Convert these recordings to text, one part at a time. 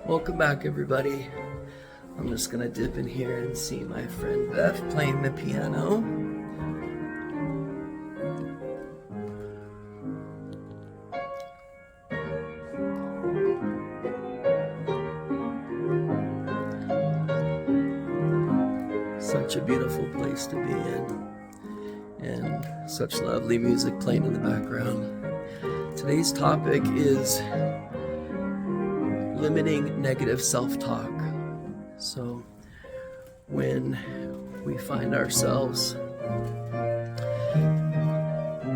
Welcome back, everybody. I'm just gonna dip in here and see my friend Beth playing the piano. Such a beautiful place to be in, and such lovely music playing in the background. Today's topic is limiting negative self-talk. So when we find ourselves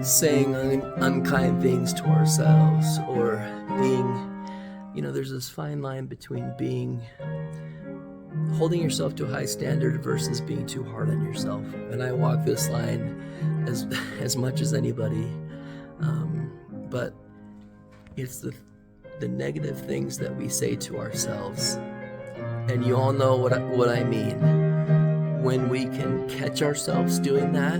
saying unkind things to ourselves, or being, there's this fine line between holding yourself to a high standard versus being too hard on yourself. And I walk this line as much as anybody, but it's the negative things that we say to ourselves. And you all know what I mean. When we can catch ourselves doing that,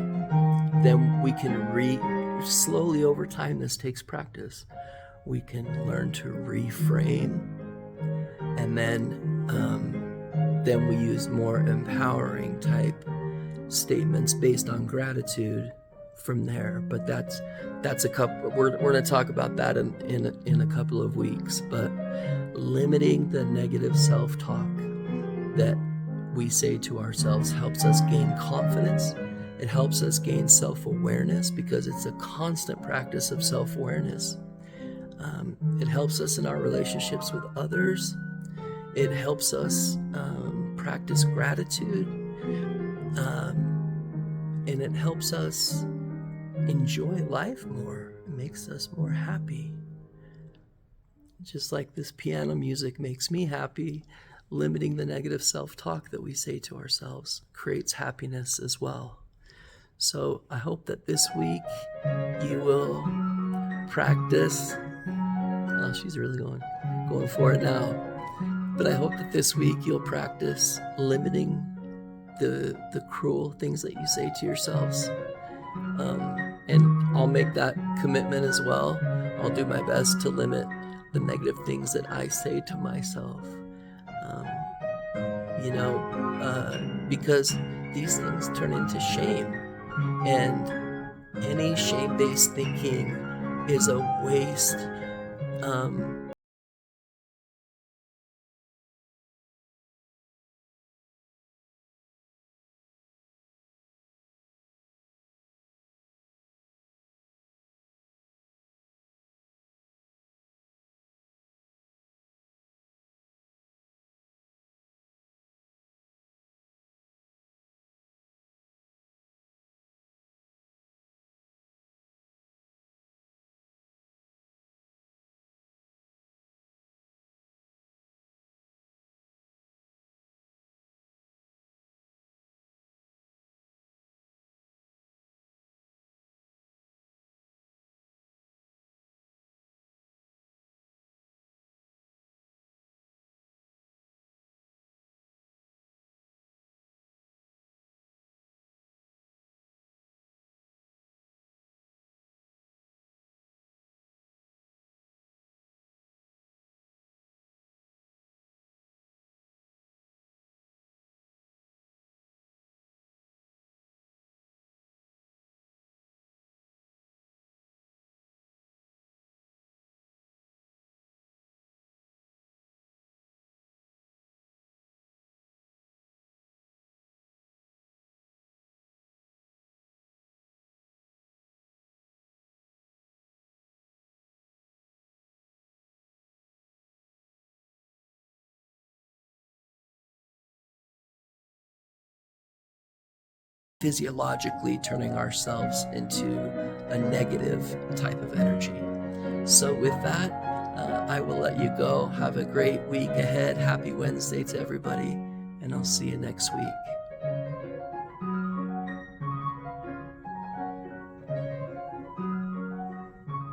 then we can slowly over time, this takes practice, we can learn to reframe, and then we use more empowering type statements based on gratitude from there. But that's a couple. We're going to talk about that in a couple of weeks. But limiting the negative self-talk that we say to ourselves helps us gain confidence. It helps us gain self-awareness, because it's a constant practice of self-awareness. It helps us in our relationships with others. It helps us practice gratitude, and it helps us enjoy life more. It makes us more happy. Just like this piano music makes me happy, limiting the negative self-talk that we say to ourselves creates happiness as well. So I hope that this week you will practice. Oh, she's really going for it now. But I hope that this week you'll practice limiting the cruel things that you say to yourselves. And I'll make that commitment as well. I'll do my best to limit the negative things that I say to myself. Because these things turn into shame. And any shame-based thinking is a waste. Physiologically turning ourselves into a negative type of energy. So with that, I will let you go. Have a great week ahead. Happy Wednesday to everybody, and I'll see you next week.